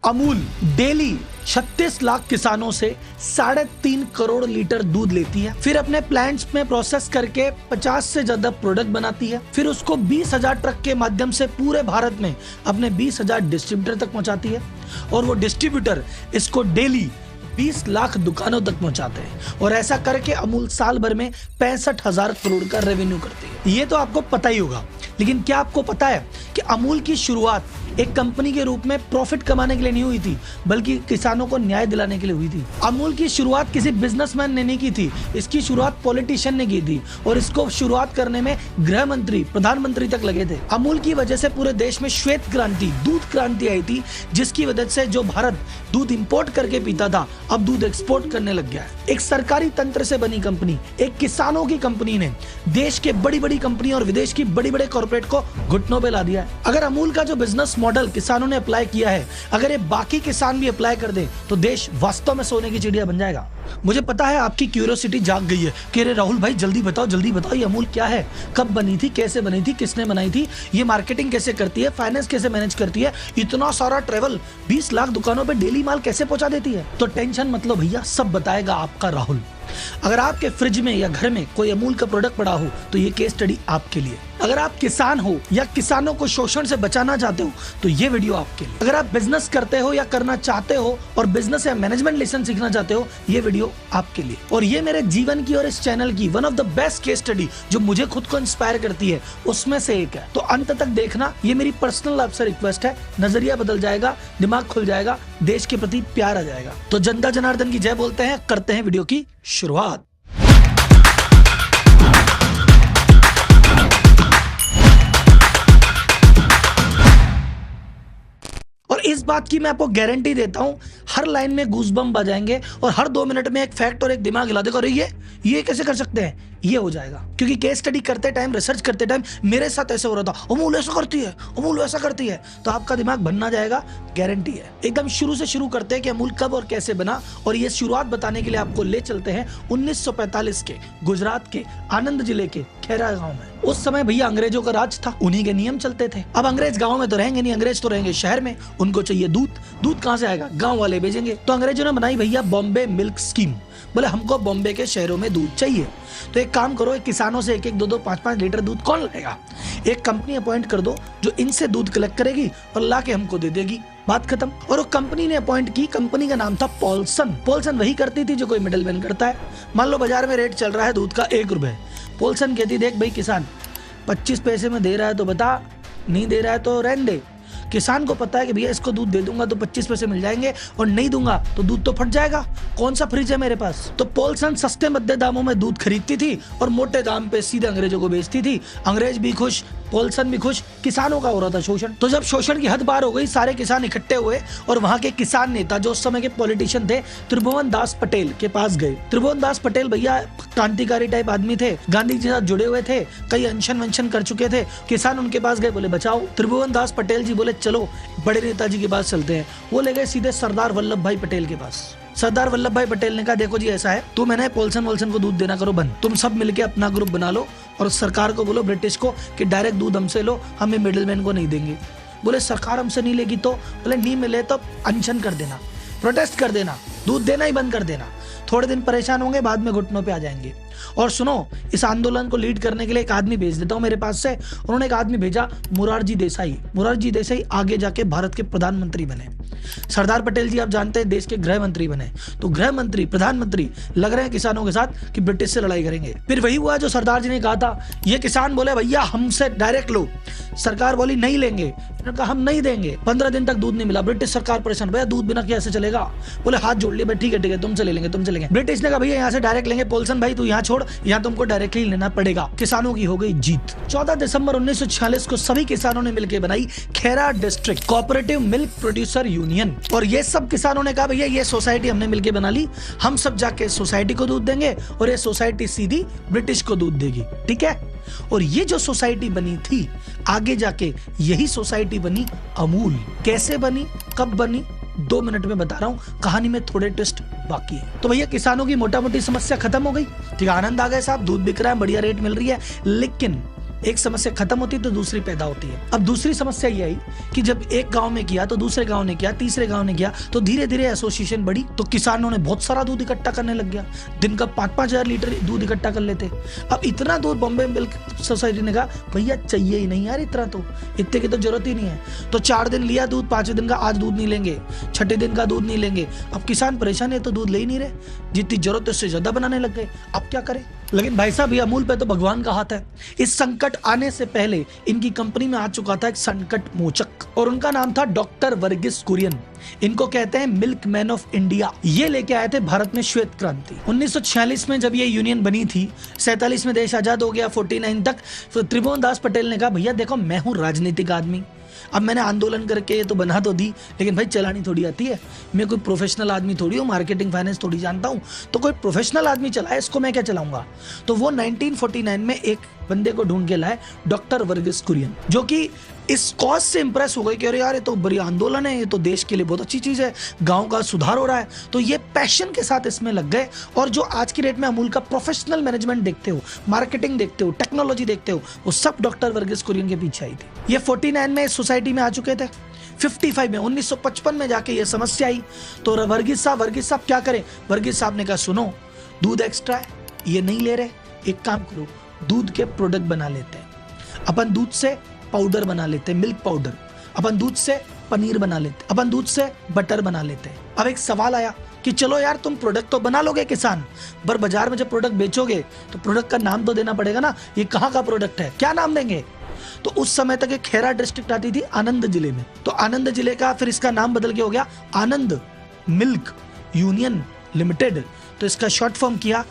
Amul daily 36 lakh किसानों से 3.5 crore litre दूध लेती है, फिर अपने प्लांट्स में प्रोसेस करके 50 से ज्यादा प्रोडक्ट बनाती है, फिर उसको 20,000 ट्रक के माध्यम से पूरे भारत में अपने 20,000 डिस्ट्रीब्यूटर तक पहुंचाती है और वो डिस्ट्रीब्यूटर इसको डेली 20 लाख दुकानों तक पहुंचाते हैं और ऐसा करके अमूल साल भर में 65,000 करोड़ का रेवेन्यू करती है। ये तो आपको पता ही होगा, लेकिन क्या आपको पता है कि अमूल की शुरुआत एक कंपनी के रूप में प्रॉफिट कमाने के लिए नहीं हुई थी, बल्कि किसानों को न्याय दिलाने के लिए हुई थी। अमूल की शुरुआत किसी बिजनेसमैन ने नहीं की थी, इसकी शुरुआत पॉलिटिशियन ने की थी और इसको शुरुआत करने में गृह मंत्री, प्रधानमंत्री तक लगे थे। अमूल की वजह से पूरे देश में श्वेत क्रांति, दूध क्रांति आई थी, जिसकी वजह से जो भारत दूध इंपोर्ट करके पीता था अब दूध एक्सपोर्ट करने लग गया है। एक सरकारी तंत्र से बनी कंपनी, एक किसानों की कंपनी ने देश के बड़ी बड़ी कंपनी और विदेश की बड़ी बड़े कॉर्पोरेट को घुटनों पे ला दिया है। अगर अमूल का जो बिजनेस मॉडल किसानों ने अप्लाई किया है, अगर ये बाकी किसान भी अप्लाई कर दे तो देश वास्तव में सोने की चिड़िया बन जाएगा। मुझे पता है आपकी क्यूरियोसिटी जाग गई है कि अरे राहुल भाई जल्दी बताओ ये अमूल क्या है, कब बनी थी, कैसे बनी थी, किसने बनाई थी, ये मार्केटिंग कैसे करती है, फाइनेंस कैसे मैनेज करती है, इतना सारा ट्रेवल 20 लाख दुकानों पे डेली माल कैसे पहुंचा देती है। तो टेंशन मत लो भैया, सब बताएगा आपका राहुल। अगर आपके फ्रिज में या घर में कोई अमूल का प्रोडक्ट पड़ा हो तो ये केस स्टडी आपके लिए। अगर आप किसान हो या किसानों को शोषण से बचाना चाहते हो तो ये वीडियो आपके लिए। अगर आप बिजनेस करते हो या करना चाहते हो और बिजनेस या मैनेजमेंट लेसन सीखना चाहते हो, ये वीडियो आपके लिए। और ये मेरे जीवन की और इस चैनल की one of the best case study जो मुझे खुद को इंस्पायर करती है उसमें से एक है। तो अंत तक देखना, ये मेरी पर्सनल आपसे रिक्वेस्ट है। नजरिया बदल जाएगा, दिमाग खुल जाएगा, देश के प्रति प्यार आ जाएगा। तो जनता जनार्दन की जय बोलते हैं, करते हैं वीडियो की शुरुआत। और इस बात की मैं आपको गारंटी देता हूं, हर लाइन में गूज़बम्प आ जाएंगे और हर 2 मिनट में एक फैक्ट और एक दिमाग हिला देगा, अरे ये कैसे कर सकते हैं, ये हो जाएगा। क्योंकि केस स्टडी करते टाइम, रिसर्च करते टाइम मेरे साथ ऐसे हो रहा था, अमूल ऐसा करती है, अमूल ऐसा करती है, तो आपका दिमाग बनना जाएगा, गारंटी है। एकदम शुरू से शुरू करते हैं कि अमूल कब और कैसे बना, और ये शुरुआत बताने के लिए आपको ले चलते हैं 1945 के गुजरात के आनंद जिले के खेरा गांव में। उस समय भैया अंग्रेजों का राज था, उन्हीं के नियम चलते थे। अब अंग्रेज गांव में तो रहेंगे नहीं, अंग्रेज तो रहेंगे शहर में, उनको चाहिए दूध कहां से आएगा, गांव वाले भेजेंगे। तो अंग्रेजों ने बनाई भैया बॉम्बे मिल्क स्कीम, बोले हमको बॉम्बे के शहरों में दूध चाहिए, तो एक काम करो, एक किसानों से 1-1, 2-2, 5-5 लीटर दूध कौन लाएगा, एक कंपनी अपॉइंट कर दो जो इनसे दूध कलेक्ट करेगी और ला के हमको दे देगी, बात खत्म। और वो कंपनी ने अपॉइंट की, कंपनी का नाम था पॉल्सन वही करती थी जो कोई मिडलमैन करता है। मान लो बाजार में रेट चल रहा है दूध का 1 रुपए, पॉल्सन कहती देख भाई किसान 25 पैसे में दे रहा है तो बता, नहीं दे रहा है तो रहने दे। किसान को पता है कि भैया इसको दूध दे दूंगा तो 25 पैसे मिल जाएंगे और नहीं दूंगा तो दूध तो फट जाएगा, कौन सा फ्रिज है मेरे पास। तो पॉल्सन सस्ते मध्य दामों में दूध खरीदती थी और मोटे दाम पे सीधे अंग्रेजों को बेचती थी। अंग्रेज भी खुश, पॉल्सन भी खुश, किसानों का हो रहा था शोषण। तो जब शोषण की हद पार हो गई, सारे किसान इकट्ठे हुए और वहां के किसान नेता जो उस समय के पॉलिटिशियन थे त्रिभुवन दास पटेल के पास गए। त्रिभुवन दास पटेल भैया क्रांतिकारी टाइप आदमी थे, गांधी जी के साथ जुड़े हुए थे, कई अनशन वंशन कर चुके थे। किसान उनके पास गए, बोले बचाओ। त्रिभुवन दास पटेल जी बोले चलो बड़े नेताजी के पास चलते हैं। वो ले गए सीधे सरदार वल्लभ भाई पटेल के पास। सरदार वल्लभ भाई पटेल ने कहा देखो जी ऐसा है, तुम मैंने पॉल्सन को दूध देना करो बंद, तुम सब मिलके अपना ग्रुप बना लो और सरकार को बोलो, ब्रिटिश को, कि डायरेक्ट दूध हमसे लो, हमें मिडिलमैन को नहीं देंगे। बोले सरकार हमसे नहीं लेगी तो, बोले नहीं मिले तो अनशन कर देना, प्रोटेस्ट कर देना, दूध देना ही बंद कर देना। थोड़े दिन परेशान होंगे, बाद में घुटनों पे आ जाएंगे। और सुनो, इस आंदोलन को लीड करने के लिए एक आदमी भेज देता हूं मेरे पास से। उन्होंने एक आदमी भेजा, मोरारजी देसाई आगे जाके भारत के प्रधानमंत्री बने। सरदार पटेल जी आप जानते हैं देश के गृह मंत्री बने। तो गृह मंत्री, प्रधानमंत्री लग रहे हैं किसानों के साथ कि ब्रिटिश से लड़ाई करेंगे। फिर वही हुआ जो सरदार जी ने कहा था। ये किसान बोले भैया हमसे डायरेक्ट लो, सरकार बोली नहीं लेंगे, इन्होंने कहा हम नहीं देंगे। 15 दिन तक दूध नहीं मिला, ब्रिटिश सरकार परेशान, भैया दूध बिना कैसे चलेगा। बोले हाथ जोड़ लिए, ठीक है तुमसे ले लेंगे। ब्रिटिश ने कहा भैया यहाँ से डायरेक्ट लेंगे, पॉल्सन भाई तू यहाँ छोड़, यहाँ तुमको डायरेक्टली लेना पड़ेगा। किसानों की हो गई जीत। 14 दिसंबर 1946 को सभी किसानों ने मिलकर बनाई Kheda district cooperative milk producer union. और ये सब किसानों ने कहा भैया ये सोसाइटी हमने मिलकर बना ली, हम सब जाके सोसाइटी को दूध देंगे और ये सोसाइटी सीधी ब्रिटिश को दूध देगी, ठीक है। और ये जो सोसाइटी बनी थी, आगे जाके यही सोसाइटी बनी अमूल। कैसे बनी, कब बनी, 2 मिनट में बता रहा हूं, कहानी में थोड़े ट्विस्ट बाकी है। तो भैया किसानों की मोटा मोटी समस्या खत्म हो गई, ठीक है, आनंद आ गया साहब, दूध बिक रहा है, बढ़िया रेट मिल रही है। लेकिन एक समस्या खत्म होती है तो दूसरी पैदा होती है। अब दूसरी समस्या ये आई कि जब एक गांव में किया तो दूसरे गांव ने किया, तीसरे गांव ने किया, तो धीरे धीरे एसोसिएशन बढ़ी, तो किसानों ने बहुत सारा दूध इकट्ठा करने लग गया। दिन का 5-5 हजार लीटर दूध इकट्ठा कर लेते। अब इतना दूध बॉम्बे मिल्क सोसाइटी ने कहा भैया चाहिए ही नहीं यार, इतना तो, इतने की तो जरूरत ही नहीं है। तो 4 दिन लिया दूध, 5वें दिन का आज दूध नहीं लेंगे, 6ठे दिन का दूध नहीं लेंगे। अब किसान परेशान है तो दूध ले ही नहीं रहे, जितनी जरूरत है उससे ज्यादा बनाने लग गए। अब क्या करें? लेकिन भाई साहब, ये अमूल पे तो भगवान का हाथ है। इस संकट आने से पहले इनकी कंपनी में आ चुका था एक संकट मोचक, और उनका नाम था डॉक्टर वर्गीस कुरियन। इनको कहते हैं मिल्क मैन ऑफ इंडिया। ये लेके आए थे भारत में श्वेत क्रांति। 1946 में जब ये यूनियन बनी थी, 47 में देश आजाद हो गया, 49 तक, तो त्रिभुवन दास पटेल ने कहा भैया देखो मैं हूं राजनीतिक आदमी, अब मैंने आंदोलन करके ये तो बना तो दी, लेकिन भाई चलानी थोड़ी आती है। मैं कोई प्रोफेशनल आदमी थोड़ी हूँ, मार्केटिंग फाइनेंस थोड़ी जानता हूँ, तो कोई प्रोफेशनल आदमी चलाए, इसको मैं क्या चलाऊंगा। तो वो 1949 में एक बंदे को ढूंढ के लाए, डॉक्टर वर्गीस कुरियन, जो कि इस कॉज से इंप्रेस हो गए कि अरे यार ये तो बड़ी आंदोलन है, ये तो देश के लिए बहुत अच्छी चीज है, गांव का सुधार हो रहा है। तो ये पैशन के साथ इसमें लग गए, और जो आज की डेट में अमूल का प्रोफेशनल मैनेजमेंट देखते हो, मार्केटिंग देखते हो, टेक्नोलॉजी देखते हो, वो सब डॉक्टर वर्गीस कुरियन के पीछे आई थी। ये 49 में इस सोसाइटी में आ चुके थे। 55 में 1955 में जाके ये समस्या आई, तो वर्गीस साहब क्या करें? वर्गीस साहब ने कहा सुनो, दूध एक्स्ट्रा है, ये नहीं ले रहे, एक काम करो, दूध के प्रोडक्ट बना लेते हैं अपन, दूध से पाउडर बना लेते हैं, मिल्क पाउडर, अपन दूध से पनीर बना लेते, अपन दूध से बटर बना लेते हैं। अब एक सवाल आया कि चलो यार तुम प्रोडक्ट तो बना लोगे किसान, पर बाजार में जब प्रोडक्ट बेचोगे तो प्रोडक्ट का नाम तो देना पड़ेगा ना, ये कहाँ का प्रोडक्ट है, क्या नाम देंगे? तो उस समय तक एक खेरा डिस्ट्रिक्ट आती थी आनंद जिले में, तो आनंद जिले का फिर इसका नाम बदल के हो गया आनंद मिल्क यूनियन लिमिटेड। तो इसका शॉर्ट फॉर्म किया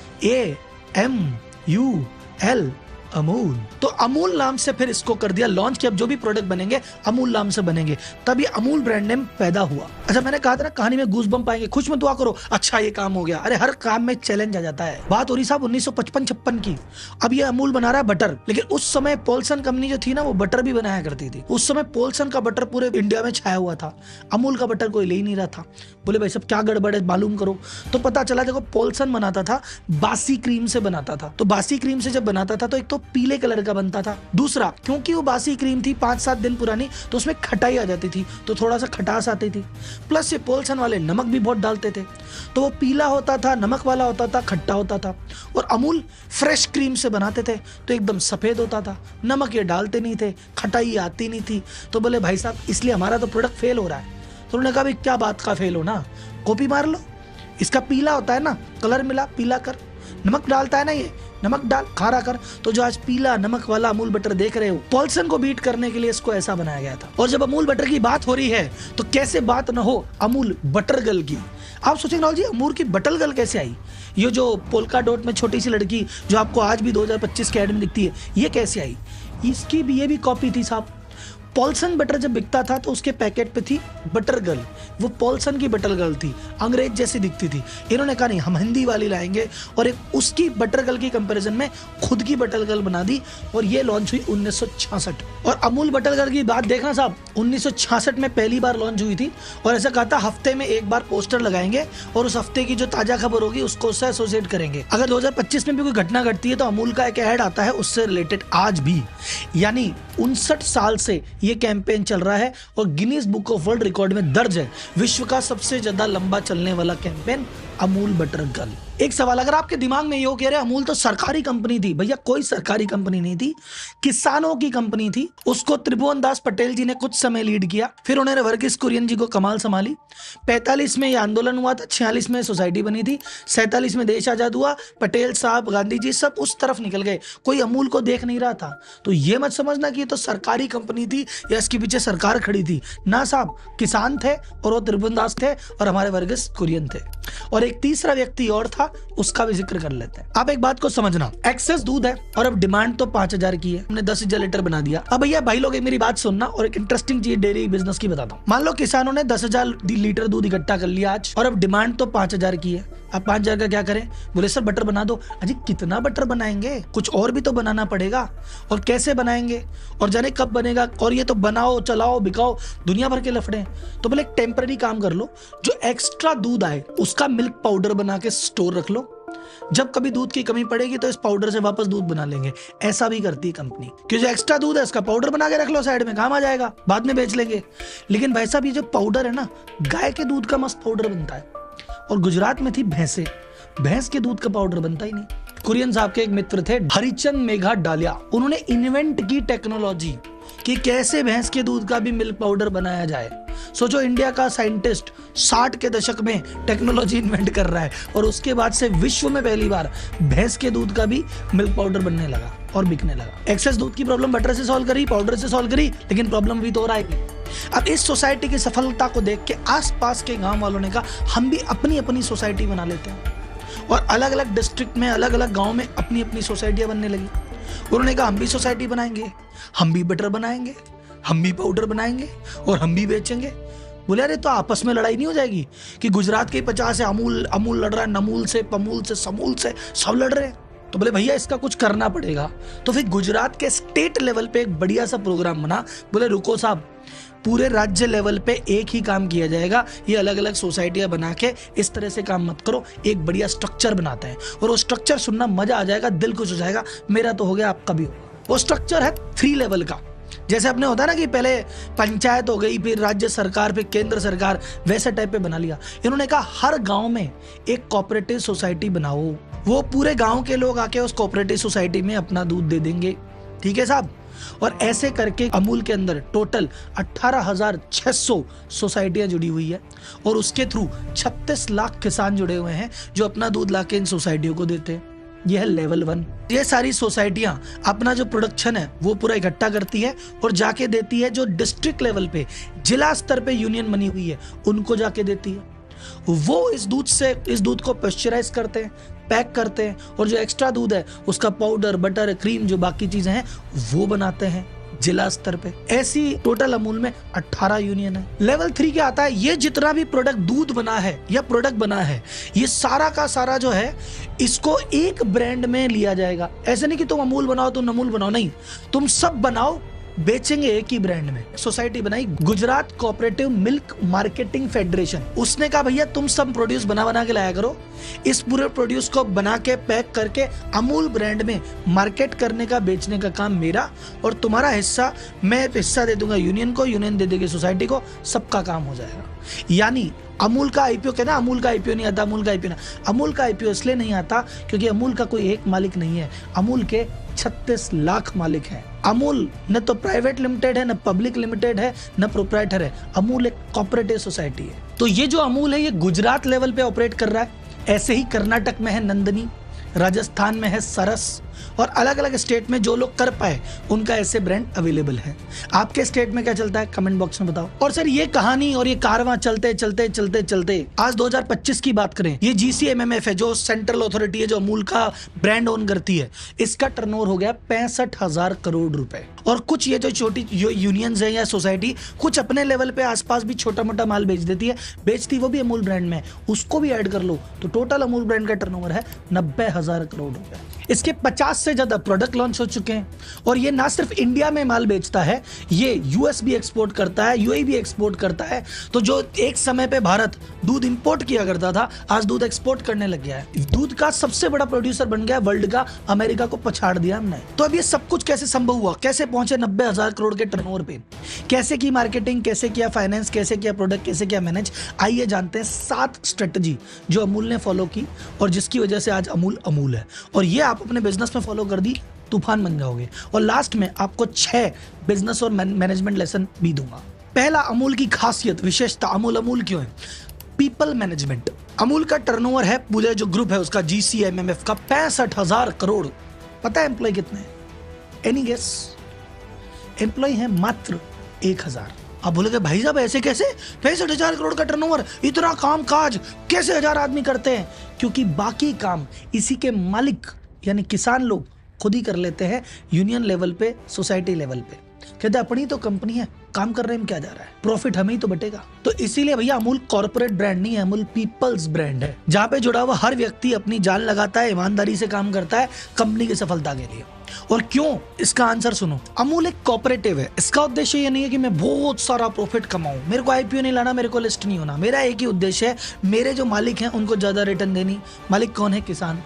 AMUL, अमूल। तो अमूल नाम से फिर इसको कर दिया लॉन्च कि अब जो भी प्रोडक्ट बनेंगे अमूल नाम से बनेंगे, तब ये अमूल ब्रांड नेम पैदा हुआ। अच्छा, मैंने कहा था ना कहानी में गूज़बम्प आएंगे, खुश मत हुआ करो, अच्छा ये काम हो गया। अरे हर काम में चैलेंज आ जाता है। बात हो रही साहब 1955-56 की। अब ये अमूल बना रहा है बटर, लेकिन उस समय पोल्सन कंपनी जो थी ना, वो बटर भी बनाया करती थी। उस समय पोल्सन का बटर पूरे इंडिया में छाया हुआ था, अमूल का बटर कोई ले ही नहीं रहा था। बोले भाई सब क्या गड़बड़ है, मालूम करो। तो पता चला देखो, पोल्सन बनाता था बासी क्रीम से बनाता था, तो बासी क्रीम से जब बनाता था तो एक तो पीले कलर का बनता था, दूसरा क्योंकि वो बासी क्रीम थी 5-7 दिन पुरानी, तो उसमें खटाई आ जाती थी, तो थोड़ा सा खटास आती थी। प्लस ये पोल्सन वाले नमक भी बहुत डालते थे, तो वो पीला होता था, नमक वाला होता था, खट्टा होता था। और अमूल फ्रेश क्रीम से बनाते थे तो एकदम सफेद होता था, नमक ये डालते नहीं थे, खटाई आती नहीं थी। तो बोले भाई साहब इसलिए हमारा तो प्रोडक्ट फेल हो रहा है। तो उन्होंने कहा भाई क्या बात का फेल होना, कॉपी मार लो, इसका पीला होता है ना, कलर मिला पीला कर, नमक डालता है ना, ये नमक डाल खारा कर। तो जो आज पीला नमक वाला अमूल बटर देख रहे हो, पोल्सन को बीट करने के लिए इसको ऐसा बनाया गया था। और जब अमूल बटर की बात हो रही है तो कैसे बात न हो अमूल बटर गर्ल की। आप सोचेंगे राहुल जी अमूल की बटर गर्ल कैसे आई? ये जो पोल्का डॉट में छोटी सी लड़की जो आपको आज भी 2025 के एड में दिखती है, ये कैसे आई? इसकी भी ये भी कॉपी थी साहब। पोल्सन बटर जब बिकता था तो उसके पैकेट पे थी बटर गर्ल, वो पोल्सन की बटर गर्ल थी, अंग्रेज जैसी दिखती थी। इन्होंने कहा नहीं हम हिंदी वाली लाएंगे, और एक उसकी बटर गर्ल की कंपैरिजन में खुद की बटर गर्ल बना दी, और ये लॉन्च हुई 1966। और अमूल बटर गर्ल की बात देखना साहब, 1966 में पहली बार लॉन्च हुई थी, और ऐसा कहा था हफ्ते में एक बार पोस्टर लगाएंगे और उस हफ्ते की जो ताजा खबर होगी उसको उससे एसोसिएट करेंगे। अगर 2025 में भी कोई घटना घटती है तो अमूल का एक ऐड आता है उससे रिलेटेड आज भी। यानी 59 साल से ये कैंपेन चल रहा है और Guinness book of world record में दर्ज है विश्व का सबसे ज्यादा लंबा चलने वाला कैंपेन अमूल बटर गर्ल। एक सवाल अगर आपके दिमाग में ये हो कि अरे अमूल तो सरकारी कंपनी थी, भैया कोई सरकारी कंपनी नहीं थी, किसानों की कंपनी थी। उसको त्रिभुवन दास पटेल जी ने कुछ समय लीड किया, फिर उन्होंने वर्गीस कुरियन जी को कमाल संभाली। 45 में ये आंदोलन हुआ था, 46 में सोसाइटी बनी थी, 47 में देश आजाद हुआ, पटेल साहब गांधी जी सब उस तरफ निकल गए, कोई अमूल को देख नहीं रहा था। तो ये मत समझना कि ये तो सरकारी कंपनी थी या इसके पीछे सरकार खड़ी थी, ना साहब, किसान थे और वो त्रिभुवन दास थे और हमारे वर्गीस कुरियन थे। और एक तीसरा व्यक्ति और था, उसका भी जिक्र कर लेते हैं। आप एक बात को समझना, एक्सेस दूध है और अब डिमांड तो 5000 की है, हमने 10,000 लीटर बना दिया। अब भैया भाई लोग मेरी बात सुनना और एक इंटरेस्टिंग चीज डेयरी बिजनेस की बताता हूँ। मान लो किसानों ने 10,000 लीटर दूध इकट्ठा कर लिया आज, और अब डिमांड तो 5000 की है। अब 5000 का क्या करें? बोले सर बटर बना दो। अजी कितना बटर बनाएंगे, कुछ और भी तो बनाना पड़ेगा, और कैसे बनाएंगे, और जाने कब बनेगा, और ये तो बनाओ चलाओ बिकाओ दुनिया भर के लफड़े। तो बोले एक टेम्पररी काम कर लो, जो एक्स्ट्रा दूध आए उसका मिल्क पाउडर बना के स्टोर रख लो, जब कभी दूध की कमी पड़ेगी तो इस पाउडर से वापस दूध बना लेंगे। ऐसा भी करती है कंपनी कि जो एक्स्ट्रा दूध है इसका पाउडर बना के रख लो साइड में, काम आ जाएगा, बाद में बेच लेंगे। लेकिन भाई साहब ये जो पाउडर है ना, गाय के दूध का मस्त पाउडर बनता है। और गुजरात में थी भैंसे, भैंस के दूध का पाउडर बनता ही नहीं। कुरियन साहब के एक मित्र थे हरिचंद मेघा डालिया, उन्होंने इन्वेंट की टेक्नोलॉजी कि कैसे भैंस के दूध का भी मिल्क पाउडर बनाया जाए। सोचो, इंडिया का साइंटिस्ट 60 के दशक में टेक्नोलॉजी इन्वेंट कर रहा है और उसके बाद से विश्व में पहली बार भैंस के दूध का भी मिल्क पाउडर बनने लगा और बिकने लगा। एक्सेस दूध की प्रॉब्लम बटर से सॉल्व करी, पाउडर से सॉल्व करी, लेकिन प्रॉब्लम भी तो हो रहा है। अब इस सोसाइटी की सफलता को देख के आसपास के गांव वालों ने कहा हम भी अपनी अपनी सोसाइटी बना लेते हैं, और अलग अलग डिस्ट्रिक्ट में अलग अलग गांव में अपनी अपनी सोसाइटियां बनने लगी। उन्होंने कहा हम भी सोसाइटी बनाएंगे, हम भी बटर बनाएंगे, हम भी पाउडर बनाएंगे और हम भी बेचेंगे। बोले अरे तो आपस में लड़ाई नहीं हो जाएगी कि गुजरात के 50 है, अमूल लड़ रहा है, नमूल से, पमूल से, समूल से, सब लड़ रहे हैं। तो बोले भैया इसका कुछ करना पड़ेगा। तो फिर गुजरात के स्टेट लेवल पे एक बढ़िया सा प्रोग्राम बना। बोले रुको साहब, पूरे राज्य लेवल पे एक ही काम किया जाएगा, ये अलग अलग सोसाइटियां बना के इस तरह से काम मत करो, एक बढ़िया स्ट्रक्चर बनाते हैं और वो स्ट्रक्चर सुनना मजा आ जाएगा, दिल खुश हो जाएगा। मेरा तो हो गया, आपका भी होगा। वो स्ट्रक्चर है 3 लेवल का। जैसे अपने होता है ना कि पहले पंचायत हो गई, फिर राज्य सरकार, फिर केंद्र सरकार, वैसे टाइप पे बना लिया। इन्होंने कहा हर गांव में एक कोऑपरेटिव सोसाइटी बनाओ, वो पूरे गांव के लोग आके उस कोऑपरेटिव सोसाइटी में अपना दूध दे देंगे। ठीक है साहब। और ऐसे करके अमूल के अंदर टोटल 18,600 सोसाइटियां जुड़ी हुई है और उसके थ्रू 36 लाख किसान जुड़े हुए हैं जो अपना दूध लाके इन सोसाइटियों को देते हैं। यह है लेवल 1। ये सारी सोसाइटियां अपना जो प्रोडक्शन है वो पूरा इकट्ठा करती है और जाके देती है जो डिस्ट्रिक्ट लेवल पे, जिला स्तर पे यूनियन बनी हुई है उनको जाके देती है। वो इस दूध को पेस्चराइज करते हैं, पैक करते हैं और जो एक्स्ट्रा दूध है उसका पाउडर, बटर, क्रीम, जो बाकी चीजें हैं वो बनाते हैं जिला स्तर पे। ऐसी टोटल अमूल में 18 यूनियन है। लेवल 3 क्या आता है, ये जितना भी प्रोडक्ट दूध बना है या प्रोडक्ट बना है, ये सारा का सारा जो है इसको एक ब्रांड में लिया जाएगा। ऐसे नहीं कि तुम अमूल बनाओ, तुम नमूल बनाओ, नहीं, तुम सब बनाओ, बेचेंगे एक ही ब्रांड में। सोसाइटी बनाई Gujarat cooperative milk marketing federation. उसने कहा भैया तुम सब प्रोड्यूस बना के लाया करो, इस पूरे प्रोड्यूस को बना के पैक करके अमूल ब्रांड में मार्केट करने का, बेचने का काम मेरा, और तुम्हारा हिस्सा मैं हिस्सा दे दूंगा यूनियन को, यूनियन दे देगी सोसाइटी को, सबका काम हो जाएगा। यानी अमूल का आईपीओ, कहना अमूल का आईपीओ नहीं आता, अमूल का आईपीओ ना, अमूल का आईपीओ इसलिए नहीं आता क्योंकि अमूल का कोई एक मालिक नहीं है, अमूल के 36 लाख मालिक हैं। अमूल न तो प्राइवेट लिमिटेड है, न पब्लिक लिमिटेड है, न प्रोप्राइटर है। अमूल एक कोऑपरेटिव सोसाइटी है। तो ये जो अमूल है ये गुजरात लेवल पे ऑपरेट कर रहा है। ऐसे ही कर्नाटक में है नंदनी, राजस्थान में है सरस, और अलग अलग स्टेट में जो लोग कर पाए उनका ऐसे ब्रांड अवेलेबल है। आपके स्टेट में क्या चलता है कमेंट बॉक्स में बताओ। और सर ये कहानी और ये कारवां चलते चलते चलते चलते आज 2025 की बात करें, ये GCMMF है जो सेंट्रल अथॉरिटी है जो अमूल का ब्रांड ओन करती है, इसका टर्नओवर हो गया 65,000 करोड़ रुपए। और कुछ ये जो छोटी यूनियंस है या सोसाइटी कुछ अपने लेवल पे आसपास भी छोटा मोटा माल बेच देती है, बेचती वो भी अमूल ब्रांड में, उसको भी ऐड कर लो तो टोटल अमूल ब्रांड का टर्नओवर है 90,000 करोड़ रुपए। इसके 50 से ज्यादा प्रोडक्ट लॉन्च हो चुके हैं और ये ना सिर्फ इंडिया में माल बेचता है, ये यूएस भी एक्सपोर्ट करता है, यूएई भी एक्सपोर्ट करता है। तो जो एक समय पे भारत दूध इंपोर्ट किया करता था, आज दूध एक्सपोर्ट करने लग गया है। दूध का सबसे बड़ा प्रोड्यूसर बन गया वर्ल्ड का, अमेरिका को पछाड़ दिया हमने। तो अब ये सब कुछ कैसे संभव हुआ, कैसे पहुंचे 90,000 करोड़ के टर्नओवर पे, कैसे की मार्केटिंग, कैसे किया फाइनेंस, कैसे किया प्रोडक्ट, कैसे किया मैनेज, आइए जानते हैं 7 स्ट्रेटजी जो अमूल ने फॉलो की और जिसकी वजह से आज अमूल है। और ये आप अपने बिजनेस में फॉलो कर दी, तूफान बन जाओगे। और लास्ट में आपको 6 बिजनेस और मैनेजमेंट लेसन भी दूंगा। पहला, अमूल की खासियत, विशेषता, अमूल क्यों है? People management. अमूल का टर्नओवर है पूरे जो ग्रुप है उसका GCMMF का 65,000 करोड़। पता है एम्प्लॉय कितने हैं? Any guess? एम्प्लॉय है मात्र 1,000। आप बोलोगे भाई साहब ऐसे कैसे, 65,000 करोड़ का टर्नओवर, इतना काम काज कैसे 1000 आदमी करते हैं? क्योंकि बाकी काम इसी के मालिक यानी किसान लोग खुद ही कर लेते हैं यूनियन लेवल पे, सोसाइटी लेवल पे। कहते अपनी तो कंपनी है, काम करने में क्या जा रहा है, प्रॉफिट हमें ही तो बटेगा। तो इसीलिए भैया अमूल कॉर्पोरेट ब्रांड नहीं है, अमूल पीपल्स ब्रांड है, जहाँ पे जुड़ा हुआ हर व्यक्ति अपनी जान लगाता है, ईमानदारी से काम करता है कंपनी की सफलता के लिए। और क्यों, इसका आंसर सुनो। अमूल एक कोऑपरेटिव है। इसका उद्देश्य ये नहीं है कि मैं बहुत सारा प्रॉफिट कमाऊं, मेरे को आईपीओ नहीं लाना, मेरे को लिस्ट नहीं होना। मेरा एक ही उद्देश्य है, मेरे जो मालिक हैं उनको ज्यादा रिटर्न देनी। मालिक कौन है? किसान।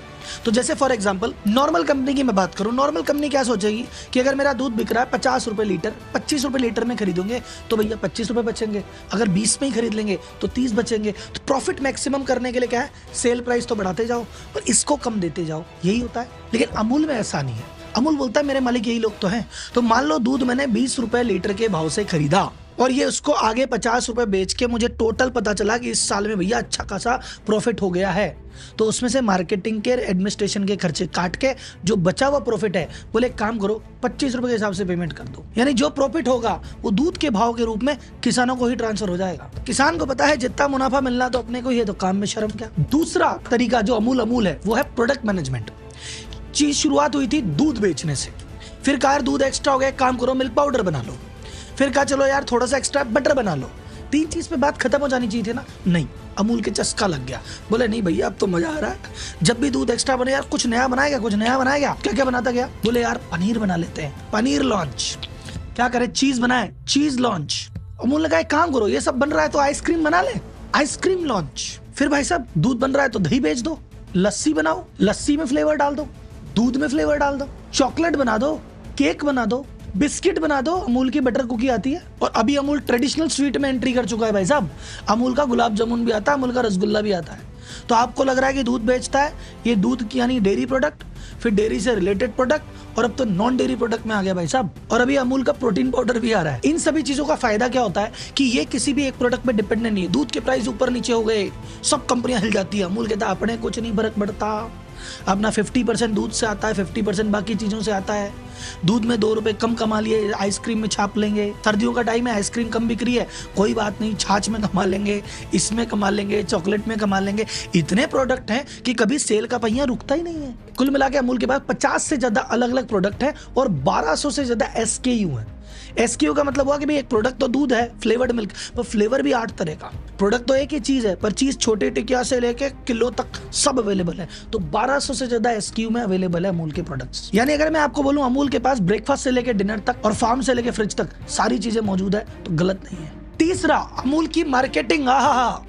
तो जैसे फॉर एग्जांपल नॉर्मल कंपनी की मैं बात करूं, नॉर्मल कंपनी क्या सोचेगी कि अगर मेरा दूध बिक रहा है 50 रुपए लीटर, 25 रुपए लीटर में खरीदोगे तो भैया 25 रुपए बचेंगे। अगर 20 में ही खरीद लेंगे तो 30 बचेंगे। तो प्रॉफिट मैक्सिमम करने के लिए क्या है, सेल प्राइस तो बढ़ाते जाओ और इसको कम देते जाओ, यही होता है। लेकिन अमूल में ऐसा नहीं है। अमूल बोलता है मेरे मालिक यही लोग तो हैं। तो मान लो दूध मैंने 20 रुपए लीटर के भाव से खरीदा और ये उसको आगे 50 रुपए बेच के मुझे टोटल पता चला कि इस साल में भैया अच्छा खासा प्रॉफिट हो गया है। तो उसमें से मार्केटिंग के, एडमिनिस्ट्रेशन के खर्चे काट के जो बचा हुआ प्रॉफिट है, बोले एक काम करो 25 रुपए के हिसाब से पेमेंट कर दो। यानी जो प्रॉफिट होगा वो दूध के भाव के रूप में किसानों को ही ट्रांसफर हो जाएगा। किसान को पता है जितना मुनाफा मिलना तो अपने को ही है, तो काम में शर्म क्या। दूसरा तरीका जो अमूल है वो है प्रोडक्ट मैनेजमेंट। चीज शुरुआत हुई थी दूध बेचने से, फिर कहा दूध एक्स्ट्रा हो गया, काम करो मिल्क पाउडर बना लो। फिर कहा चलो यार थोड़ा सा एक्स्ट्रा बटर बना लो। 3 चीज पे बात खत्म हो जानी चाहिए थी ना, नहीं। अमूल के चस्का लग गया, बोले नहीं भैया अब तो मजा आ रहा है, जब भी दूध एक्स्ट्रा बने यार कुछ नया बनाएगा, कुछ नया बनाएगा। क्या क्या बनाता गया, बोले यार पनीर बना लेते हैं, पनीर लॉन्च। क्या करे, चीज बनाए, चीज लॉन्च। अमूल लगा एक काम करो, ये सब बन रहा है तो आइसक्रीम बना ले, आइसक्रीम लॉन्च। फिर भाई साहब दूध बन रहा है तो दही बेच दो, लस्सी बनाओ, लस्सी में फ्लेवर डाल दो, दूध में फ्लेवर डाल दो, चॉकलेट बना दो, केक बना दो, बिस्किट बना दो। अमूल की बटर कुकी आती है और अभी अमूल ट्रेडिशनल स्वीट में एंट्री कर चुका है भाई साहब। अमूल का गुलाब जामुन भी आता है, अमूल का रसगुल्ला भी आता है। तो आपको लग रहा है कि दूध बेचता है, ये दूध की यानी डेयरी प्रोडक्ट, फिर डेयरी से रिलेटेड प्रोडक्ट और अब तो नॉन डेयरी प्रोडक्ट में आ गया भाई साहब। और अभी अमूल का प्रोटीन पाउडर भी आ रहा है। इन सभी चीजों का फायदा क्या होता है कि ये किसी भी एक प्रोडक्ट पे डिपेंडेंट नहीं है। दूध के प्राइस ऊपर नीचे हो गए, सब कंपनियां हिल जाती है। अमूल कहता है अपने कुछ नहीं फर्क पड़ता, अपना 50% दूध से आता है, 50% बाकी चीजों से आता है। दूध में 2 रुपए कम कमा लिए, आइसक्रीम में छाप लेंगे। सर्दियों का टाइम है, आइसक्रीम कम बिक रही है, कोई बात नहीं, छाछ में कमा लेंगे, इसमें कमा लेंगे, चॉकलेट में कमा लेंगे। इतने प्रोडक्ट हैं कि कभी सेल का पहिया रुकता ही नहीं है। कुल मिला के अमूल के पास 50 से ज्यादा अलग अलग प्रोडक्ट है और 1200 से ज्यादा SKU है। SKU का मतलब हुआ कि भाई एक प्रोडक्ट तो दूध है, फ्लेवर्ड मिल्क, पर फ्लेवर भी 8 तरह का। प्रोडक्ट तो एक ही चीज है, पर चीज छोटे टिकिया से लेके किलो तक सब अवेलेबल है। तो 1200 से ज्यादा SKU में अवेलेबल है अमूल के प्रोडक्ट्स। यानी अगर मैं आपको बोलूं अमूल के पास ब्रेकफास्ट से लेके डिनर तक और फार्म से लेके फ्रिज तक सारी चीजें मौजूद है, तो गलत नहीं है। तीसरा, अमूल की मार्केटिंग।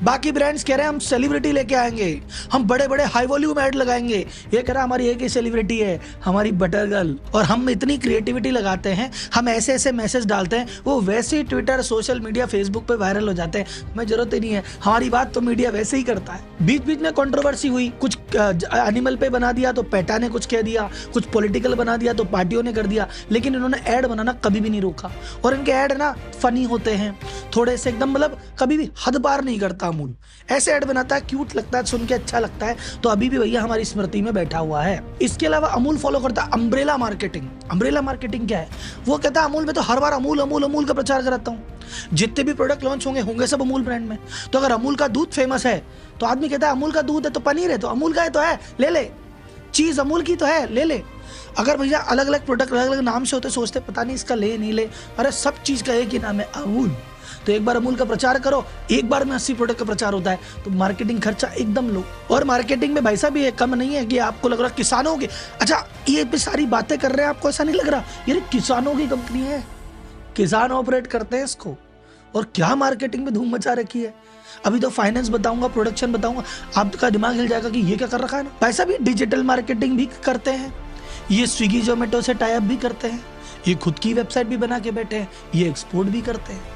बाकी ब्रांड्स कह रहे हैं हम सेलिब्रिटी लेके आएंगे, हम बड़े बड़े हाई वॉल्यूम ऐड लगाएंगे। ये कह रहा हमारी एक ही सेलिब्रिटी है, हमारी बटर गर्ल, और हम इतनी क्रिएटिविटी लगाते हैं, हम ऐसे ऐसे मैसेज डालते हैं, वो वैसे ही ट्विटर, सोशल मीडिया, फेसबुक पे वायरल हो जाते हैं। हमें जरूरत ही नहीं है, हमारी बात तो मीडिया वैसे ही करता है। बीच बीच में कंट्रोवर्सी हुई, कुछ एनिमल पे बना दिया तो पेटा ने कुछ कह दिया, कुछ पॉलिटिकल बना दिया तो पार्टियों ने कर दिया, लेकिन इन्होंने ऐड बनाना कभी भी नहीं रोका। और इनके ऐड ना फनी होते हैं, थोड़े से एकदम, मतलब कभी भी हद पार नहीं करता। अमूल ऐसे ऐड बनाता है, क्यूट लगता है, सुन के अच्छा लगता है, तो अभी भी भैया हमारी स्मृति में बैठा हुआ है। इसके अलावा अमूल फॉलो करता है अम्ब्रेला मार्केटिंग। अम्ब्रेला मार्केटिंग क्या है? वो कहता है अमूल में तो हर बार अमूल अमूल अमूल का प्रचार कराता हूँ, जितने भी प्रोडक्ट लॉन्च होंगे सब अमूल ब्रांड में। तो अगर अमूल का दूध फेमस है तो आदमी कहता है अमूल का दूध है तो पनीर है तो अमूल का है तो है, ले ले। चीज अमूल की तो है, ले ले। अगर भैया अलग अलग प्रोडक्ट अलग अलग नाम से होते, सोचते पता नहीं इसका ले नहीं ले, अरे सब चीज का एक ही नाम है, अमूल। तो एक बार अमूल का प्रचार करो, एक बार में 80 प्रोडक्ट का प्रचार होता है, तो मार्केटिंग खर्चा एकदम लो। और मार्केटिंग में भाई साहब ये कम नहीं है कि आपको लग रहा किसानों की, अच्छा ये भी सारी बातें कर रहे हैं, आपको ऐसा नहीं लग रहा ये किसानों की कंपनी है, किसान ऑपरेट करते हैं इसको, और क्या मार्केटिंग में धूम मचा रखी है। अभी तो फाइनेंस बताऊंगा, प्रोडक्शन बताऊंगा, आपका दिमाग हिल जाएगा कि ये क्या कर रखा है ना। भाई साहब ये डिजिटल मार्केटिंग भी करते हैं, ये स्विगी जोमेटो से टाई अप भी करते हैं, ये खुद की वेबसाइट भी बना के बैठे हैं, ये एक्सपोर्ट भी करते हैं।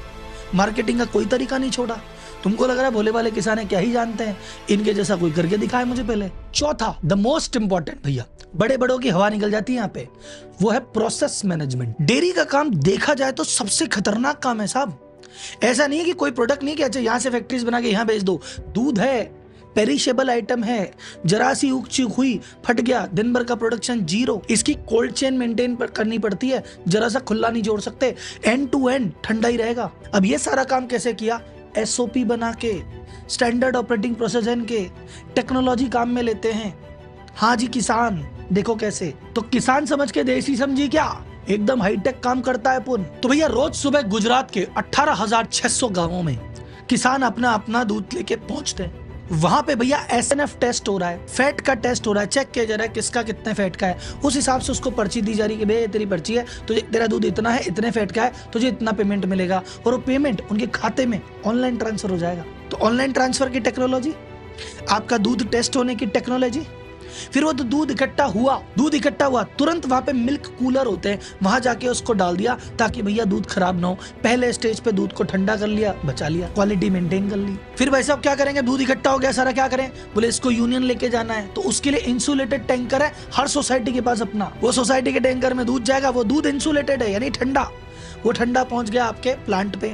मार्केटिंग का कोई तरीका नहीं छोड़ा। तुमको लग रहा है भोले वाले किसान है, क्या ही जानते हैं, इनके जैसा कोई करके दिखाए मुझे पहले। चौथा, द मोस्ट इंपॉर्टेंट भैया, बड़े बड़ों की हवा निकल जाती है यहाँ पे, वो है प्रोसेस मैनेजमेंट। डेयरी का काम देखा जाए तो सबसे खतरनाक काम है साहब। ऐसा नहीं है कि कोई प्रोडक्ट नहीं कि अच्छा यहाँ से फैक्ट्रीज बना के यहाँ बेच दो। दूध है, पेरिशेबल आइटम है, जरा सी ऊक चूक हुई, फट गया, दिन भर का प्रोडक्शन जीरो। इसकी कोल्ड चेन मेंटेन करनी पड़ती है, जरा सा खुला नहीं जोड़ सकते, एंड टू एंड ठंडा ही रहेगा। अब ये सारा काम कैसे किया? SOP बना के, स्टैंडर्ड ऑपरेटिंग प्रोसीजर के, टेक्नोलॉजी काम में लेते हैं। हाँ जी किसान, देखो कैसे। तो किसान समझ के देसी समझी क्या, एकदम हाईटेक काम करता है पुन। तो भैया रोज सुबह गुजरात के 18,600 गांवों में किसान अपना अपना दूध लेके पहुंचते हैं। वहां पे भैया SNF टेस्ट हो रहा है, फैट का टेस्ट हो रहा है, चेक किया जा रहा है किसका कितने फैट का है। उस हिसाब से उसको पर्ची दी जा रही है कि भैया तेरी पर्ची है, तुझे तेरा दूध इतना है, इतने फैट का है, तुझे इतना पेमेंट मिलेगा। और वो पेमेंट उनके खाते में ऑनलाइन ट्रांसफर हो जाएगा। तो ऑनलाइन ट्रांसफर की टेक्नोलॉजी, आपका दूध टेस्ट होने की टेक्नोलॉजी, फिर वो तो दूध इकट्ठा हुआ तुरंत वहां पे मिल्क कूलर होते हैं, वहां जाके उसको डाल दिया ताकि भैया दूध खराब ना हो। पहले स्टेज पे दूध को ठंडा कर लिया, बचा लिया, क्वालिटी मेंटेन कर ली। फिर भाई साहब क्या करेंगे, दूध इकट्ठा हो गया सारा, क्या करें, बोले इसको यूनियन लेके जाना है। तो उसके लिए इंसुलेटेड टैंकर है हर सोसाइटी के पास अपना, वो सोसाइटी के टैंकर में दूध जाएगा, वो दूध इंसुलेटेड है यानी ठंडा, वो ठंडा पहुंच गया आपके प्लांट पे।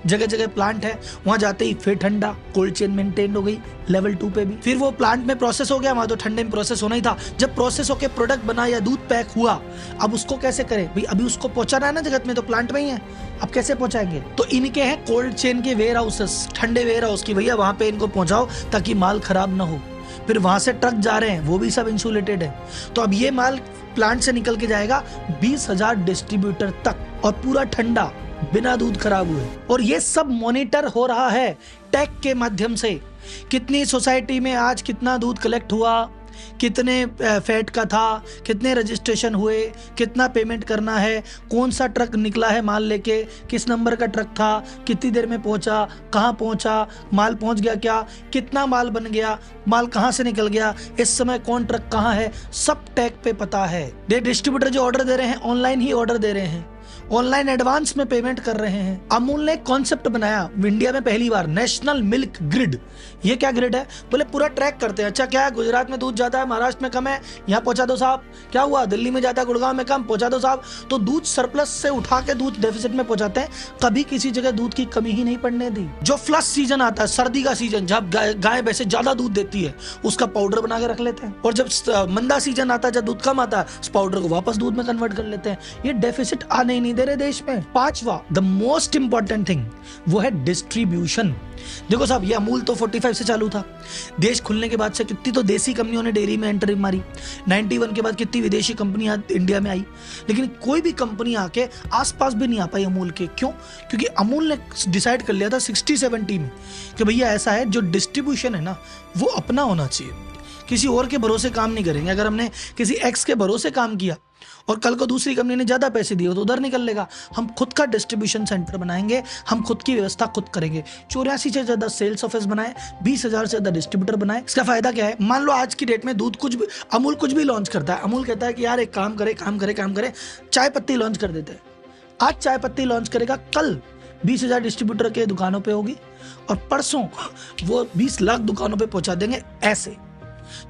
जगह जगह प्लांट है, वहां जाते ही फिर ठंडा, कोल्ड चेन मेंटेन हो गई लेवल 2 पे भी। फिर वो प्लांट में प्रोसेस हो गया, वहां तो ठंडे में प्रोसेस होना ही था। जब प्रोसेस होके प्रोडक्ट बना या दूध पैक हुआ, अब उसको कैसे करें भाई, अभी उसको पहुंचाना है ना जगत में, तो प्लांट में ही है, अब कैसे पहुंचाएंगे। तो इनके हैं कोल्ड चेन के वेयर हाउसेस, ठंडे वेयर हाउस की, भैया वहां पे इनको पहुंचाओ ताकि माल खराब ना हो। फिर वहां से ट्रक जा रहे हैं, वो भी सब इंसुलेटेड है। तो अब ये माल प्लांट से निकल के जाएगा 20,000 डिस्ट्रीब्यूटर तक और पूरा ठंडा, बिना दूध खराब हुए। और ये सब मॉनिटर हो रहा है टेक के माध्यम से। कितनी सोसाइटी में आज कितना दूध कलेक्ट हुआ, कितने फैट का था, कितने रजिस्ट्रेशन हुए, कितना पेमेंट करना है, कौन सा ट्रक निकला है माल लेके, किस नंबर का ट्रक था, कितनी देर में पहुंचा, कहां पहुंचा, माल पहुंच गया क्या, कितना माल बन गया, माल कहां से निकल गया, इस समय कौन ट्रक कहां है, सब टैग पे पता है। डिस्ट्रीब्यूटर जो ऑर्डर दे रहे हैं ऑनलाइन ही ऑर्डर दे रहे हैं, ऑनलाइन एडवांस में पेमेंट कर रहे हैं। अमूल ने कॉन्सेप्ट बनाया इंडिया में पहली बार, नेशनल मिल्क ग्रिड। ये क्या ग्रिड है, बोले पूरा ट्रैक करते हैं। अच्छा क्या है, गुजरात में दूध जाता है, महाराष्ट्र में कम है, यहाँ पहुंचा दो साहब। क्या हुआ, दिल्ली में जाता है, गुड़गांव में कम, पहुंचा दो साहब। तो दूध सरप्लस से उठा के दूध डेफिसिट में पहुंचाते हैं। कभी किसी जगह दूध की कमी ही नहीं पड़ने दी। जो फ्लश सीजन आता है, सर्दी का सीजन, जब गाय भैंसे ज्यादा दूध देती है, उसका पाउडर बना के रख लेते हैं। और जब मंदा सीजन आता है, जब दूध कम आता है, उस पाउडर को वापस दूध में कन्वर्ट कर लेते हैं। ये डेफिसिट आने ही नहीं दे रहे देश में। पांचवा, द मोस्ट इंपॉर्टेंट थिंग, वो है डिस्ट्रीब्यूशन। देखो साहब, ये अमूल तो 45 से चालू था। देश खुलने के बाद से कितनी तो देसी कंपनियों ने डेयरी में एंट्री मारी। 91 के बाद कितनी विदेशी कंपनियां इंडिया में आई, लेकिन कोई भी कंपनी आके आसपास भी नहीं आ पाई अमूल के। क्यों? क्योंकि अमूल ने डिसाइड कर लिया था 60-70 में कि भैया ऐसा है, जो डिस्ट्रीब्यूशन है ना वो अपना होना चाहिए, किसी और के भरोसे काम नहीं करेंगे। अगर हमने किसी एक्स के भरोसे काम किया और कल को दूसरी कंपनी ने ज्यादा पैसे दिए तो उधर निकल लेगा। हम खुद का डिस्ट्रीब्यूशन सेंटर बनाएंगे, हम खुद की व्यवस्था खुद करेंगे। 84 से ज्यादा सेल्स ऑफिस बनाए, 20,000 से ज्यादा डिस्ट्रीब्यूटर बनाए। इसका फायदा क्या है, मान लो आज की डेट में दूध कुछ भी, अमूल कुछ भी लॉन्च करता है, अमूल कहता है कि यार एक काम करे, चाय पत्ती लॉन्च कर देते हैं। आज चाय पत्ती लॉन्च करेगा, कल 20,000 डिस्ट्रीब्यूटर के दुकानों पे होगी और परसों वो 20 लाख दुकानों पे पहुंचा देंगे। ऐसे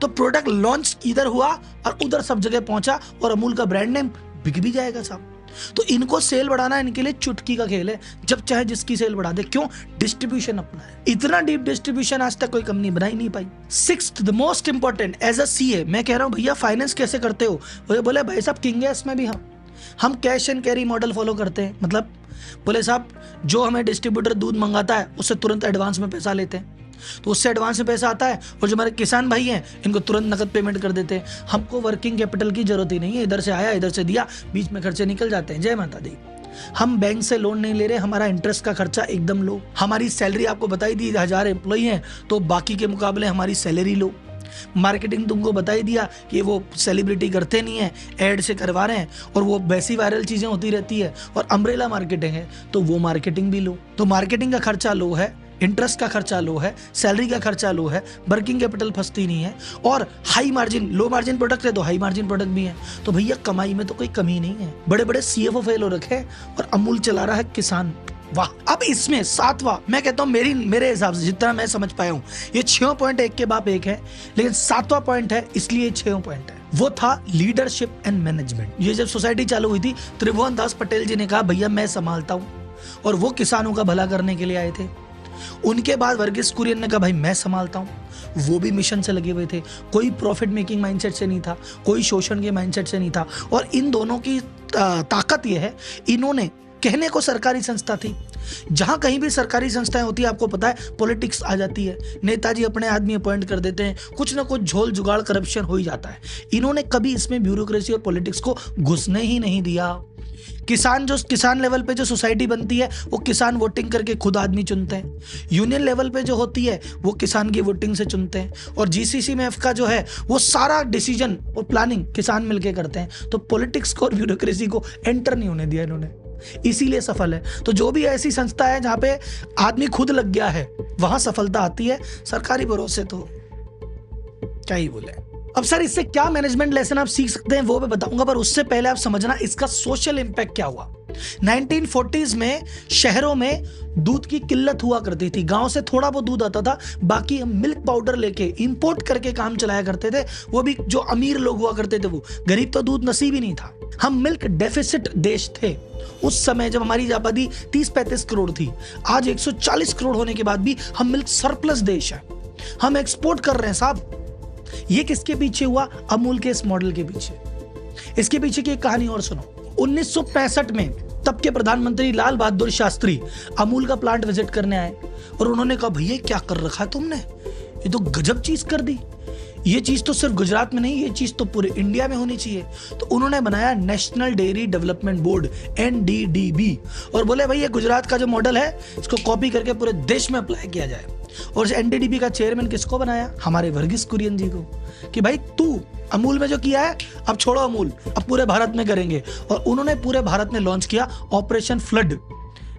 तो प्रोडक्ट लॉन्च इधर हुआ और उधर सब जगह पहुंचा और अमूल का ब्रांड नेम बिक भी जाएगा साहब। तो इनको सेल बढ़ाना इनके लिए चुटकी का खेल है, जब चाहे जिसकी सेल बढ़ा दे। क्यों? डिस्ट्रीब्यूशन अपना है। इतना डीप डिस्ट्रीब्यूशन आज तक कोई कंपनी बना ही नहीं पाई। Sixth, the most important, as a CA मैं कह रहा हूं भैया फाइनेंस कैसे करते हो? बोले भाई साहब किंग है इसमें भी, हम cash and carry model follow करते हैं। मतलब बोले साहब जो हमें डिस्ट्रीब्यूटर दूध मंगाता है उससे तुरंत एडवांस में पैसा लेते हैं, तो उससे एडवांस में पैसा आता है और जो हमारे किसान भाई हैं इनको तुरंत नकद पेमेंट कर देते हैं। हमको वर्किंग कैपिटल की जरूरत ही नहीं है, इधर से आया इधर से दिया, बीच में खर्चे निकल जाते हैं। जय माता दी। हम बैंक से लोन नहीं ले रहे, हमारा इंटरेस्ट का खर्चा एकदम लो। हमारी सैलरी आपको बताई दी, 1000 एम्प्लॉई हैं तो बाकी के मुकाबले हमारी सैलरी लो। मार्केटिंग तुमको बताई दिया कि वो सेलिब्रिटी करते नहीं है, एड से करवा रहे हैं और वो वैसी वायरल चीजें होती रहती है और अम्ब्रेला मार्केटिंग है तो वो मार्केटिंग भी लो। तो मार्केटिंग का खर्चा लो है, इंटरेस्ट का खर्चा लो है, सैलरी का खर्चा लो है, वर्किंग कैपिटल फंसती नहीं है और high margin, low margin product है तो हाई मार्जिन प्रोडक्ट भी है। तो भैया कमाई में तो कोई कमी नहीं है। बड़े बड़े सीएफओ फेल हो रखे और अमूल चला रहा है किसान। वाह। अब इसमें सातवां, मैं कहता हूं मेरे हिसाब से जितना मैं समझ पाया हूं, ये 6 पॉइंट एक के बाप एक है, लेकिन 7वां पॉइंट है इसलिए 6 पॉइंट है। वो था लीडरशिप एंड मैनेजमेंट। ये जब सोसाइटी चालू हुई थी, त्रिभुवन दास पटेल जी ने कहा भैया मैं संभालता हूं और वो किसानों का भला करने के लिए आए थे। उनके बाद वर्गीस कुरियन ने कहा भाई मैं संभालता हूं, वो भी मिशन से लगे हुए थे। कोई प्रॉफिट मेकिंग माइंडसेट से नहीं था, कोई शोषण के माइंडसेट से नहीं था। और इन दोनों की ताकत ये है, इन्होंने कहने को सरकारी संस्था थी, जहां कहीं भी सरकारी संस्थाएं होती है आपको पता है पॉलिटिक्स आ जाती है, नेताजी अपने आदमी अपॉइंट कर देते हैं, कुछ ना कुछ झोल जुगाड़ करप्शन हो ही जाता है। इन्होंने कभी इसमें ब्यूरोक्रेसी और पॉलिटिक्स को घुसने ही नहीं दिया। किसान लेवल पे जो सोसाइटी बनती है वो किसान वोटिंग करके खुद आदमी चुनते हैं। यूनियन लेवल पे जो होती है वो किसान की वोटिंग से चुनते हैं। और जीसीसी में का जो है वो सारा डिसीजन और प्लानिंग किसान मिलके करते हैं। तो पॉलिटिक्स को और ब्यूरोक्रेसी को एंटर नहीं होने दिया इन्होंने, इसीलिए सफल है। तो जो भी ऐसी संस्था है जहां पे आदमी खुद लग गया है वहां सफलता आती है। सरकारी भरोसे तो क्या ही बोले। अब सर इससे क्या मैनेजमेंट लेसन आप सीख सकते हैं वो मैं बताऊंगा, पर उससे पहले आप समझना इसका सोशल इंपैक्ट क्या हुआ। 1940s में शहरों में दूध की किल्लत हुआ करती थी। गांव से थोड़ा बहुत दूध आता था, बाकी हम मिल्क पाउडर लेके इंपोर्ट करके काम चलाया करते थे। वो भी जो अमीर लोग हुआ करते थे, वो गरीब तो दूध नसीब ही नहीं था। हम मिल्क डेफिसिट देश थे उस समय जब हमारी आबादी 30-35 करोड़ थी। आज 140 करोड़ होने के बाद भी हम मिल्क सरप्लस देश है, हम एक्सपोर्ट कर रहे हैं साहब। ये किसके पीछे हुआ? अमूल के इस मॉडल के पीछे। इसके पीछे की एक कहानी और सुनो। 1965 में तब के प्रधानमंत्री लाल बहादुर शास्त्री अमूल का प्लांट विजिट करने आए और उन्होंने कहा भैया क्या कर रखा है तुमने, ये तो गजब चीज कर दी। ये चीज तो सिर्फ गुजरात में नहीं, ये चीज तो पूरे इंडिया में होनी चाहिए। तो उन्होंने बनाया national dairy development board NDDB और बोले भाई ये गुजरात का जो मॉडल है इसको कॉपी करके पूरे देश में अप्लाई किया जाए। और NDDB का चेयरमैन किसको बनाया? हमारे वर्गीस कुरियन जी को, कि भाई तू अमूल में जो किया है अब छोड़ो अमूल, अब पूरे भारत में करेंगे। और उन्होंने पूरे भारत में लॉन्च किया ऑपरेशन फ्लड,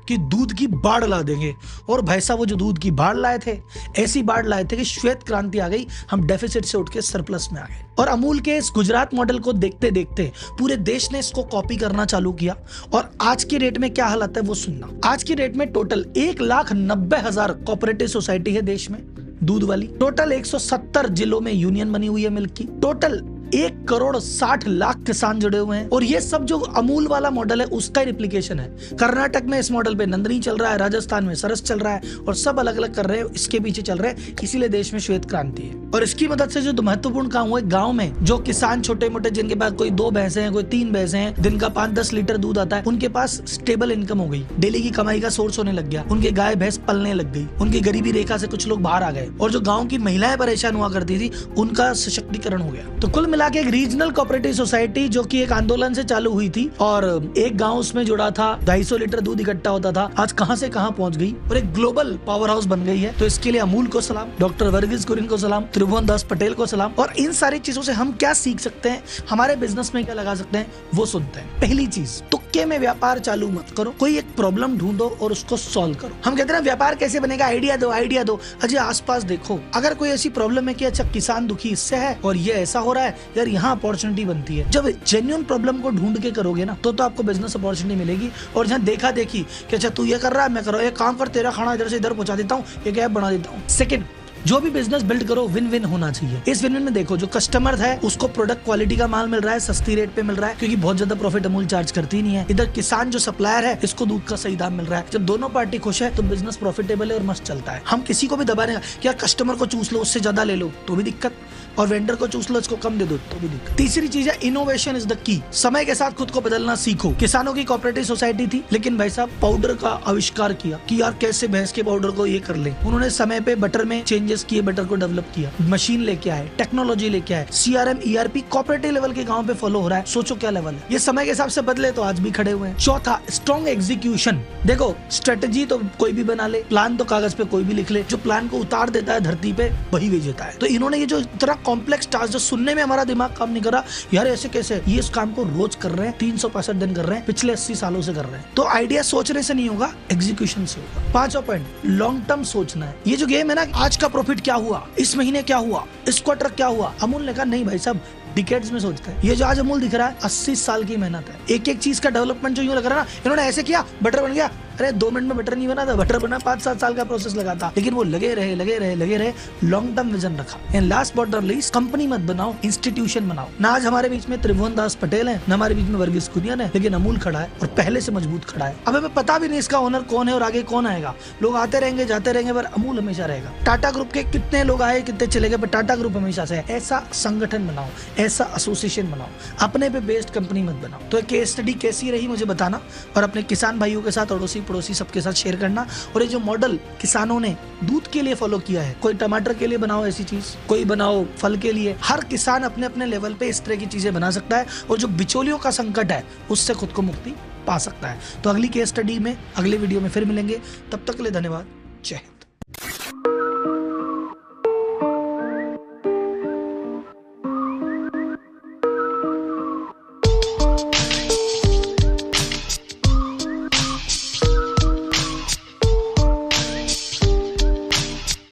कि दूध की बाढ़ ला देंगे। और भाई साहब वो जो दूध की बाढ़ लाए थे, ऐसी बाढ़ लाए थे कि श्वेत क्रांति आ गई, हम डेफिसिट से उठ के सरप्लस में आ गए। और अमूल के इस गुजरात मॉडल को देखते देखते पूरे देश ने इसको कॉपी करना चालू किया। और आज की डेट में क्या हालत है वो सुनना। आज की डेट में टोटल 1,90,000 कोऑपरेटिव सोसाइटी है देश में दूध वाली। टोटल 170 जिलों में यूनियन बनी हुई है मिल्क की। टोटल 1,60,00,000 किसान जुड़े हुए हैं। और ये सब जो अमूल वाला मॉडल है उसका रिप्लिकेशन है। कर्नाटक में इस मॉडल पे नंदनी चल रहा है, राजस्थान में सरस चल रहा है, और सब अलग अलग कर रहे हैं, इसके पीछे चल रहे हैं। इसीलिए देश में श्वेत क्रांति है। और इसकी मदद से जो महत्वपूर्ण काम हुआ, गाँव में जो किसान छोटे मोटे जिनके पास कोई 2 भैंसे हैं, कोई 3 भैंसे हैं, दिन का 5-10 लीटर दूध आता है, उनके पास स्टेबल इनकम हो गई, डेली की कमाई का सोर्स होने लग गया। उनके गाय भैंस पलने लग गई, उनकी गरीबी रेखा से कुछ लोग बाहर आ गए। और जो गाँव की महिलाएं परेशान हुआ करती थी उनका सशक्तिकरण हो गया। तो कुल मिला के एक रीजनल कोऑपरेटिव सोसाइटी जो कि एक आंदोलन से चालू हुई थी और एक गांव उसमें जुड़ा था, 250 लीटर दूध इकट्ठा होता था, आज कहां से कहां पहुंच गई और एक ग्लोबल पावर हाउस बन गई है। तो इसके लिए अमूल को सलाम, डॉक्टर वर्गीस कुरियन को सलाम, त्रिभुवन दास पटेल को सलाम। और इन सारी चीजों से हम क्या सीख सकते हैं, हमारे बिजनेस में क्या लगा सकते हैं, वो सुनते हैं। पहली चीज, तुक्के में व्यापार चालू मत करो, कोई एक प्रॉब्लम ढूंढो और उसको सॉल्व करो। हम कहते हैं व्यापार कैसे बनेगा, आइडिया दो, आइडिया दो। अजय आसपास देखो, अगर कोई ऐसी प्रॉब्लम है कि अच्छा किसान दुखी इससे है और ये ऐसा हो रहा है, यार यहाँ अपॉर्चुनिटी बनती है। जब जेन्युइन प्रॉब्लम को ढूंढ के करोगे ना तो आपको बिजनेस अपॉर्चुनिटी मिलेगी। और जहाँ देखा देखी कि अच्छा तू ये कर रहा है, मैं कर रहा हूँ, एक काम कर, तेरा खाना इधर से इधर पहुंचा देता हूँ, एक ऐप बना देता हूँ। सेकंड, जो भी बिजनेस बिल्ड करो विन विन होना चाहिए। इस विन विन में देखो, जो कस्टमर है उसको प्रोडक्ट क्वालिटी का माल मिल रहा है, सस्ती रेट पे मिल रहा है, क्योंकि बहुत ज्यादा प्रॉफिट अमूल चार्ज करती नहीं है। इधर किसान जो सप्लायर है इसको दूध का सही दाम मिल रहा है। जब दोनों पार्टी खुश है तो बिजनेस प्रॉफिटेबल है और मस्त चलता है। हम किसी को भी दबाने का क्या, कस्टमर को चूस लो उससे ज्यादा ले लो तो भी दिक्कत, और वेंडर को चूस लो इसको कम दे दो तो भी दिक्कत। तीसरी चीज है इनोवेशन इज द की। समय के साथ खुद को बदलना सीखो। किसानों की कोऑपरेटिव सोसाइटी थी, लेकिन भाई साहब पाउडर का आविष्कार किया कि यार कैसे भैंस के पाउडर को ये कर ले। उन्होंने समय पे बटर में चेंजेस किए, बटर को डेवलप किया, मशीन लेके आए, टेक्नोलॉजी लेके आए, CRM ERP कोऑपरेटिव लेवल के गांव पे फॉलो हो रहा है। सोचो क्या लेवल है। ये समय के हिसाब से बदले तो आज भी खड़े हुए हैं। चौथा, स्ट्रॉन्ग एग्जीक्यूशन। देखो स्ट्रेटेजी तो कोई भी बना ले, प्लान तो कागज पे कोई भी लिख ले, जो प्लान को उतार देता है धरती पे वही विजेता है। तो इन्होंने ये जो इतना कॉम्प्लेक्स टास्क, जो सुनने में हमारा दिमाग काम नहीं कर रहा, यार ऐसे कैसे, ये इस काम को रोज कर रहे हैं, 365 दिन कर रहे हैं, पिछले 80 सालों से कर रहे हैं। तो आइडिया सोचने से नहीं होगा, एग्जीक्यूशन से होगा। 5वां पॉइंट, लॉन्ग टर्म सोचना है। ये जो गेम है ना, आज का प्रॉफिट क्या हुआ, इस महीने क्या हुआ, इस क्वार्टर क्या हुआ, अमूल ने कहा नहीं भाई साहब डिकेड्स में सोचते हैं। ये जो आज अमूल दिख रहा है 80 साल की मेहनत है। एक एक चीज का डेवलपमेंट जो यूं लग रहा है ना, इन्होंने ऐसे किया बटर बन गया, अरे 2 मिनट में बटर नहीं बना था, बटर बना 5-7 साल का प्रोसेस लगा था। लेकिन वो लगे रहे, लॉन्ग टर्म विजन रखा। And last but not least, company मत बनाओ, इंस्टीट्यूशन बनाओ। ना आज हमारे बीच में त्रिभुवन दास पटेल है, ना हमारे बीच में वर्गीस कुरियन है, लेकिन अमूल खड़ा है और पहले से मजबूत खड़ा है। अब हमें पता भी नहीं इसका ओनर कौन है और आगे कौन आएगा। लोग आते रहेंगे जाते रहेंगे, पर अमूल हमेशा रहेगा। टाटा ग्रुप के कितने लोग आए कितने चले गए, पर टाटा ग्रुप हमेशा से है। ऐसा संगठन बनाओ, ऐसा एसोसिएशन बनाओ, अपने पे बेस्ड कंपनी मत बनाओ। तो केस स्टडी कैसी रही मुझे बताना, और अपने किसान भाइयों के साथ, अड़ोसी पड़ोसी सबके साथ शेयर करना। और ये जो मॉडल किसानों ने दूध के लिए फॉलो किया है, कोई टमाटर के लिए बनाओ ऐसी चीज, कोई बनाओ फल के लिए। हर किसान अपने अपने लेवल पे इस तरह की चीजें बना सकता है, और जो बिचौलियों का संकट है उससे खुद को मुक्ति पा सकता है। तो अगली केस स्टडी में, अगले वीडियो में फिर मिलेंगे। तब तक के लिए धन्यवाद। जय हिंद।